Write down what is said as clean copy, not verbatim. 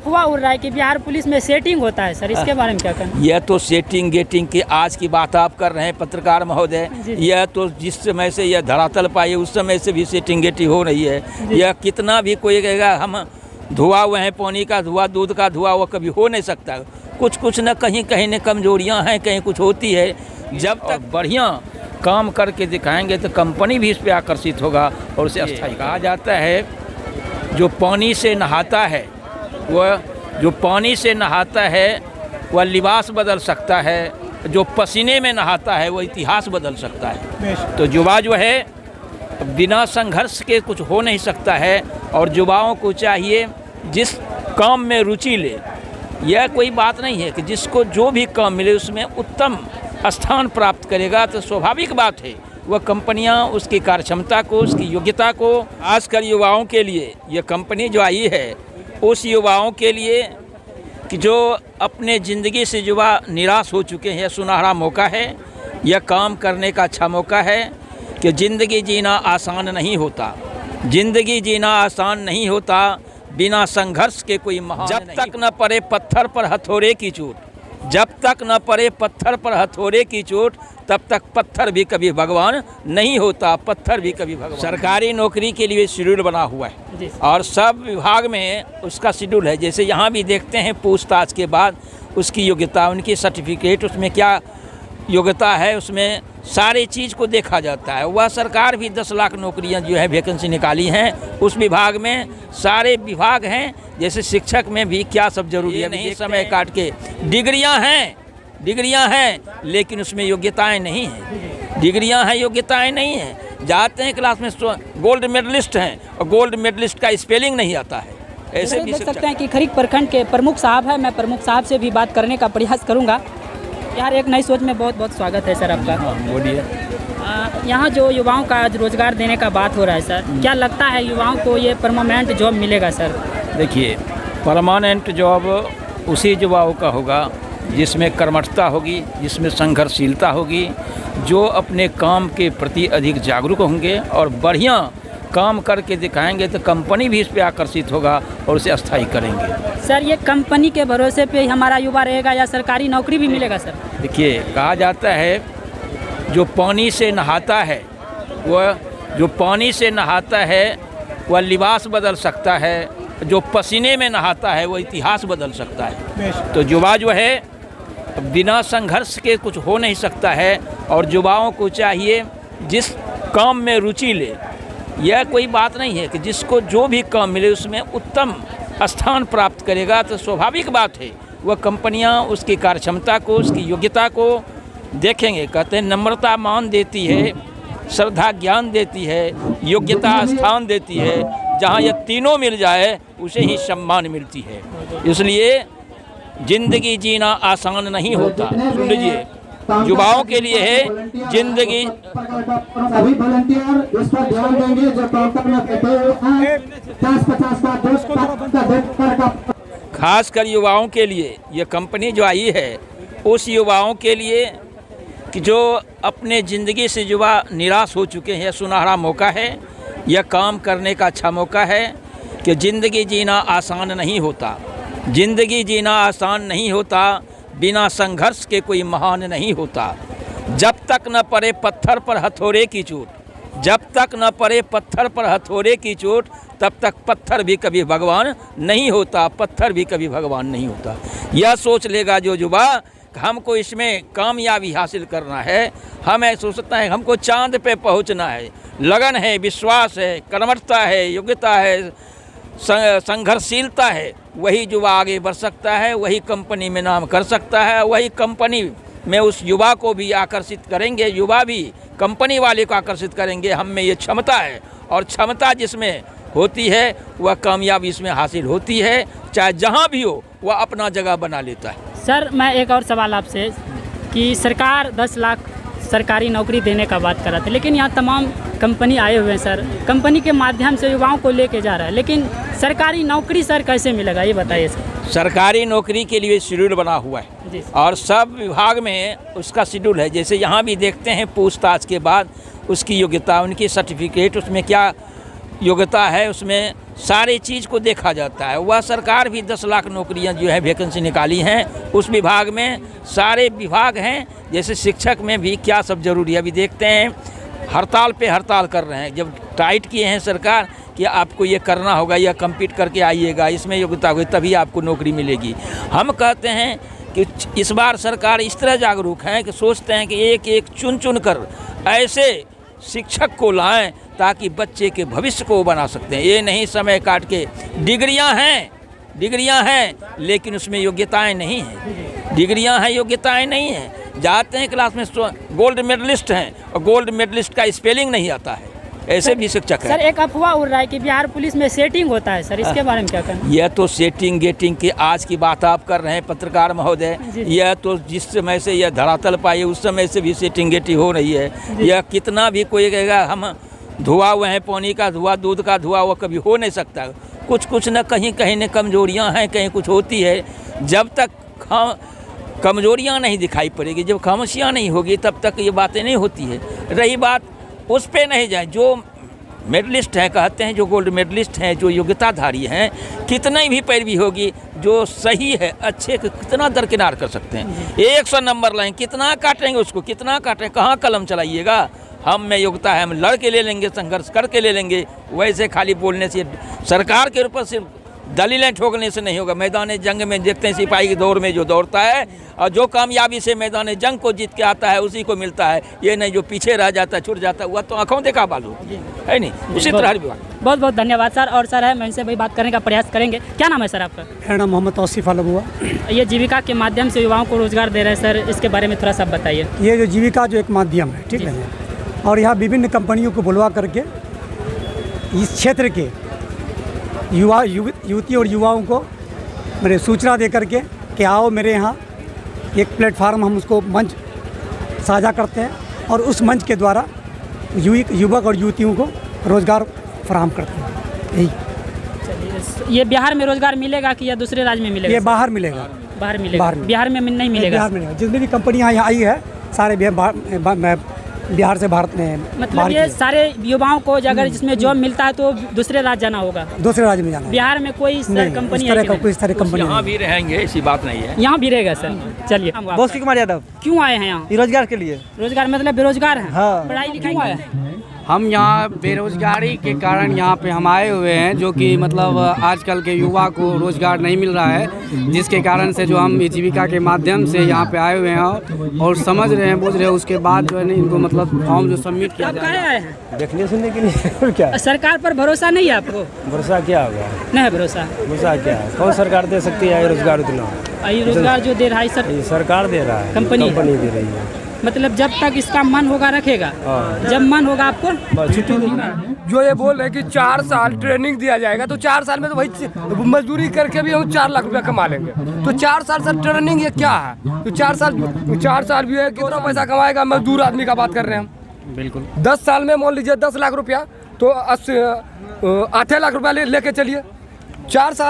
अफवाह उड़ रहा है कि बिहार पुलिस में सेटिंग होता है सर, इसके बारे में क्या कहना? यह तो सेटिंग गेटिंग की आज की बात आप कर रहे हैं पत्रकार महोदय। यह तो जिस समय से यह धरातल पाई उस समय से भी सेटिंग गेटिंग हो रही है। यह कितना भी कोई कहेगा हम धुआ हुए हैं, पानी का धुआ, दूध का धुआ, वो कभी हो नहीं सकता। कुछ न कहीं न कमजोरियाँ हैं, कहीं कुछ होती है। जब तक बढ़िया काम करके दिखाएंगे तो कंपनी भी इस पर आकर्षित होगा और उसे अस्थायी कहा जाता है। जो पानी से नहाता है वह लिबास बदल सकता है, जो पसीने में नहाता है वह इतिहास बदल सकता है। तो युवा जो है बिना संघर्ष के कुछ हो नहीं सकता है और युवाओं को चाहिए जिस काम में रुचि ले। यह कोई बात नहीं है कि जिसको जो भी काम मिले उसमें उत्तम स्थान प्राप्त करेगा तो स्वाभाविक बात है वह कंपनियां उसकी कार्यक्षमता को, उसकी योग्यता को, खासकर युवाओं के लिए यह कंपनी जो आई है उस युवाओं के लिए कि जो अपने ज़िंदगी से युवा निराश हो चुके हैं, यह सुनहरा मौका है। यह काम करने का अच्छा मौका है कि ज़िंदगी जीना आसान नहीं होता, ज़िंदगी जीना आसान नहीं होता, बिना संघर्ष के कोई महान जब तक न पड़े पत्थर पर हथौड़े की चोट, जब तक न पड़े पत्थर पर हथौड़े की चोट तब तक पत्थर भी कभी भगवान नहीं होता, पत्थर भी कभी भगवान। सरकारी नौकरी के लिए शेड्यूल बना हुआ है और सब विभाग में उसका शेड्यूल है। जैसे यहाँ भी देखते हैं पूछताछ के बाद उसकी योग्यता, उनकी सर्टिफिकेट, उसमें क्या योग्यता है, उसमें सारी चीज़ को देखा जाता है। वह सरकार भी 10 लाख नौकरियां जो है वैकेंसी निकाली हैं उस विभाग में, सारे विभाग हैं। जैसे शिक्षक में भी क्या सब जरूरी है, नहीं समय काट के डिग्रियां हैं लेकिन उसमें योग्यताएं नहीं हैं। डिग्रियां हैं, योग्यताएं नहीं हैं। जाते हैं क्लास में गोल्ड मेडलिस्ट हैं और गोल्ड मेडलिस्ट का स्पेलिंग नहीं आता है। ऐसे भी देख सकते हैं कि खरीक प्रखंड के प्रमुख साहब हैं। मैं प्रमुख साहब से भी बात करने का प्रयास करूँगा। यार एक नई सोच में बहुत बहुत स्वागत है सर आपका। बोलिए। यहाँ जो युवाओं का आज रोजगार देने का बात हो रहा है सर, क्या लगता है युवाओं को ये परमानेंट जॉब मिलेगा सर? देखिए, परमानेंट जॉब उसी युवाओं का होगा जिसमें कर्मठता होगी, जिसमें संघर्षशीलता होगी, जो अपने काम के प्रति अधिक जागरूक होंगे और बढ़िया काम करके दिखाएंगे तो कंपनी भी इस पर आकर्षित होगा और उसे अस्थायी करेंगे। सर ये कंपनी के भरोसे पे हमारा युवा रहेगा या सरकारी नौकरी भी मिलेगा सर? देखिए, कहा जाता है जो पानी से नहाता है वह लिबास बदल सकता है, जो पसीने में नहाता है वह इतिहास बदल सकता है। तो युवा जो है बिना संघर्ष के कुछ हो नहीं सकता है और युवाओं को चाहिए जिस काम में रुचि ले। यह कोई बात नहीं है कि जिसको जो भी काम मिले उसमें उत्तम स्थान प्राप्त करेगा तो स्वाभाविक बात है वह कंपनियां उसकी कार्यक्षमता को, उसकी योग्यता को देखेंगे। कहते हैं नम्रता मान देती है, श्रद्धा ज्ञान देती है, योग्यता स्थान देती है। जहां यह तीनों मिल जाए उसे ही सम्मान मिलती है। इसलिए जिंदगी जीना आसान नहीं होता। सुन लीजिए, युवाओं के लिए है जिंदगी। सभी वॉलंटियर इस पर ध्यान देंगे जो काउंटर में बैठे हैं 50-50 का खासकर युवाओं के लिए यह कंपनी जो आई है उस युवाओं के लिए कि जो अपने ज़िंदगी से युवा निराश हो चुके हैं, यह सुनहरा मौका है। यह काम करने का अच्छा मौका है कि ज़िंदगी जीना आसान नहीं होता, ज़िंदगी जीना आसान नहीं होता, बिना संघर्ष के कोई महान नहीं होता। जब तक न पड़े पत्थर पर हथौड़े की चोट, जब तक न पड़े पत्थर पर हथौड़े की चोट तब तक पत्थर भी कभी भगवान नहीं होता, पत्थर भी कभी भगवान नहीं होता। यह सोच लेगा जो युवा हमको इसमें कामयाबी हासिल करना है, हमें सोचता है हमको चांद पे पहुंचना है, लगन है, विश्वास है, कर्मठता है, योग्यता है, संघर्षशीलता है, वही युवा आगे बढ़ सकता है, वही कंपनी में नाम कर सकता है, वही कंपनी में उस युवा को भी आकर्षित करेंगे, युवा भी कंपनी वाले को आकर्षित करेंगे। हम में ये क्षमता है और क्षमता जिसमें होती है वह कामयाबी इसमें हासिल होती है, चाहे जहाँ भी हो वह अपना जगह बना लेता है। सर मैं एक और सवाल आपसे कि सरकार 10 लाख सरकारी नौकरी देने का बात कर रहा था, लेकिन यहाँ तमाम कंपनी आए हुए हैं सर, कंपनी के माध्यम से युवाओं को लेके जा रहा है, लेकिन सरकारी नौकरी सर कैसे मिलेगा ये बताइए सर। सरकारी नौकरी के लिए शेड्यूल बना हुआ है और सब विभाग में उसका शेड्यूल है। जैसे यहाँ भी देखते हैं पूछताछ के बाद उसकी योग्यता, उनकी सर्टिफिकेट, उसमें क्या योग्यता है, उसमें सारी चीज़ को देखा जाता है। वह सरकार भी 10 लाख नौकरियां जो है वैकेंसी निकाली हैं, उस विभाग में सारे विभाग हैं। जैसे शिक्षक में भी क्या सब जरूरी है, अभी देखते हैं हड़ताल पे हड़ताल कर रहे हैं। जब टाइट किए हैं सरकार कि आपको ये करना होगा या कम्पीट करके आइएगा, इसमें योग्यता होगी तभी आपको नौकरी मिलेगी। हम कहते हैं कि इस बार सरकार इस तरह जागरूक है कि सोचते हैं कि एक एक चुन चुन कर ऐसे शिक्षक को लाएं ताकि बच्चे के भविष्य को बना सकते हैं। ये नहीं समय काट के डिग्रियां हैं लेकिन उसमें योग्यताएं नहीं हैं। डिग्रियां हैं, योग्यताएं नहीं हैं। जाते हैं क्लास में गोल्ड मेडलिस्ट हैं और गोल्ड मेडलिस्ट का स्पेलिंग नहीं आता है, ऐसे भी शिक्षक हैं। सर एक अफवाह उड़ रहा है कि बिहार पुलिस में सेटिंग होता है सर, इसके बारे में क्या कहना? यह तो सेटिंग गेटिंग की आज की बात आप कर रहे हैं पत्रकार महोदय। यह तो जिस समय से यह धरातल पाई उस समय से भी सेटिंग गेटिंग हो रही है। यह कितना भी कोई कहेगा हम धुआं हुए हैं, पानी का धुआं, दूध का धुआं, वो कभी हो नहीं सकता। कुछ न कहीं न कमजोरियां हैं, कहीं कुछ होती है। जब तक कमजोरियां नहीं दिखाई पड़ेगी, जब खामोशियां नहीं होगी तब तक ये बातें नहीं होती है। रही बात उस पे नहीं जाए, जो मेडलिस्ट हैं कहते हैं, जो गोल्ड मेडलिस्ट हैं, जो योग्यताधारी हैं, कितनी भी पैरवी होगी, जो सही है अच्छे को कितना दरकिनार कर सकते हैं। 100 नंबर लाएँ, कितना काटेंगे उसको, कितना काटें, कहाँ कलम चलाइएगा। हम में योग्यता है, हम लड़ के ले लेंगे, संघर्ष करके ले लेंगे। वैसे खाली बोलने से सरकार के ऊपर सिर्फ दलीलें ठोकने से नहीं होगा। मैदान जंग में देखते हैं सिपाही की दौड़ में जो दौड़ता है और जो कामयाबी से मैदान जंग को जीत के आता है उसी को मिलता है। ये नहीं जो पीछे रह जाता है, छूट जाता है, वह तो आँखों देखा बालू है नहीं। उसी तरह बहुत बहुत धन्यवाद सर। और सर है मैं इनसे भाई बात करने का प्रयास करेंगे। क्या नाम है सर आपका? मेरा नाम मोहम्मद तौसीफ आलम हुआ। ये जीविका के माध्यम से युवाओं को रोजगार दे रहे हैं सर, इसके बारे में थोड़ा सा बताइए। ये जो जीविका जो एक माध्यम है, ठीक है, और यहाँ विभिन्न कंपनियों को बुलवा करके इस क्षेत्र के युवती और युवाओं को मेरे सूचना दे करके कि आओ मेरे यहाँ एक प्लेटफार्म, हम उसको मंच साझा करते हैं और उस मंच के द्वारा युवक और युवतियों को रोज़गार फराहम करते हैं। यही ये बिहार में रोजगार मिलेगा कि या दूसरे राज्य में मिलेगा? ये बाहर मिलेगा। बाहर मिलेगा, बिहार में नहीं मिलेगा? बिहार में जितनी भी कंपनियाँ यहाँ आई है सारे बिहार से भारत में। मतलब ये सारे युवाओं को अगर जिसमें जॉब मिलता है तो दूसरे राज्य जाना होगा? दूसरे राज्य में जाना। बिहार में कोई कंपनी है? कोई सारी कंपनी यहाँ भी रहेंगे, ऐसी बात नहीं है। यहाँ भी रहेगा सर। चलिए। बॉसी कुमार यादव। क्यों आए हैं यहाँ? रोजगार के लिए। रोजगार मतलब बेरोजगार हैं? हाँ। पढ़ाई लिखाई क्यों आए हैं? हम यहाँ बेरोजगारी के कारण यहाँ पे हम आए हुए हैं, जो कि मतलब आजकल के युवा को रोजगार नहीं मिल रहा है, जिसके कारण से जो हम जीविका के माध्यम से यहाँ पे आए हुए हैं और समझ रहे हैं, बुझ रहे हैं, उसके बाद जो है इनको मतलब फॉर्म जो सबमिट किया जाए। कहाँ आए हैं? देखने सुनने के लिए। क्या सरकार पर भरोसा नहीं है आपको? भरोसा क्या होगा? नहीं है भरोसा। भरोसा क्या है? कौन सरकार दे सकती है रोजगार? उतना रोजगार जो दे रहा है सर, सरकार दे रहा है, कंपनी दे रही है। मतलब जब तक इसका मन होगा रखेगा, जब मन होगा आपको जो ये बोल रहे हैं कि 4 साल ट्रेनिंग दिया जाएगा, तो 4 साल में तो भाई मजदूरी करके भी हम 4 लाख रुपया कमा लेंगे। तो 4 साल सर ट्रेनिंग ये क्या है? तो 4 साल भी है, कितना पैसा कमाएगा मजदूर आदमी का बात कर रहे हैं हम। बिल्कुल 10 साल में मान लीजिए 10 लाख रुपया, तो 8 लाख रुपया लेके चलिए। 4 साल